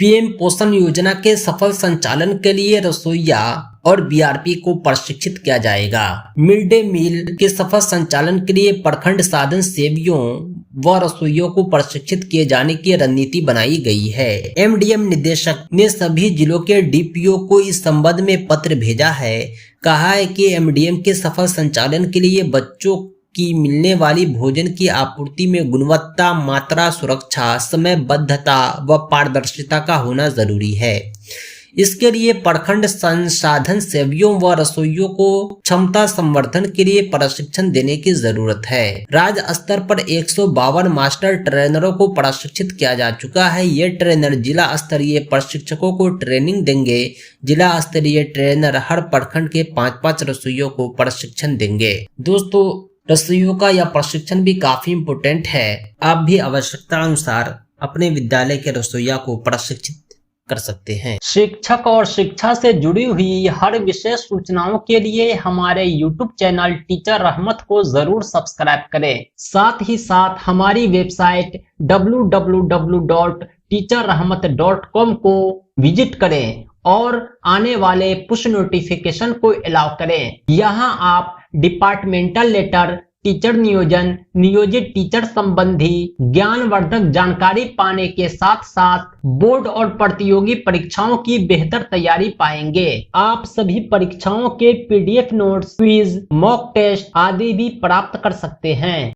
PM पोषण योजना के सफल संचालन के लिए रसोइया और बीआरपी को प्रशिक्षित किया जाएगा। मिड डे मील के सफल संचालन के लिए प्रखंड साधन सेवियों व रसोइयों को प्रशिक्षित किए जाने की रणनीति बनाई गई है। एमडीएम निदेशक ने सभी जिलों के डीपीओ को इस संबंध में पत्र भेजा है। कहा है कि एमडीएम के सफल संचालन के लिए बच्चों की मिलने वाली भोजन की आपूर्ति में गुणवत्ता, मात्रा, सुरक्षा, समयबद्धता व पारदर्शिता का होना जरूरी है। इसके लिए प्रखंड संसाधन सेवियों व रसोइयों को क्षमता संवर्धन के लिए प्रशिक्षण देने की जरूरत है। राज्य स्तर पर 152 मास्टर ट्रेनरों को प्रशिक्षित किया जा चुका है। ये ट्रेनर जिला स्तरीय प्रशिक्षकों को ट्रेनिंग देंगे। जिला स्तरीय ट्रेनर हर प्रखंड के 5-5 रसोइयों को प्रशिक्षण देंगे। दोस्तों, रसोइयों का यह प्रशिक्षण भी काफी इम्पोर्टेंट है। आप भी आवश्यकता अनुसार अपने विद्यालय के रसोइया को प्रशिक्षित कर सकते हैं। शिक्षक और शिक्षा से जुड़ी हुई हर विशेष सूचनाओं के लिए हमारे YouTube चैनल टीचर रहमत को जरूर सब्सक्राइब करें। साथ ही साथ हमारी वेबसाइट www.teacherrahmat.com को विजिट करें और आने वाले पुश नोटिफिकेशन को अलाउ करें। यहाँ आप डिपार्टमेंटल लेटर, टीचर नियोजन, नियोजित टीचर संबंधी ज्ञानवर्धक जानकारी पाने के साथ साथ बोर्ड और प्रतियोगी परीक्षाओं की बेहतर तैयारी पाएंगे। आप सभी परीक्षाओं के PDF notes, quiz, mock test आदि भी प्राप्त कर सकते हैं।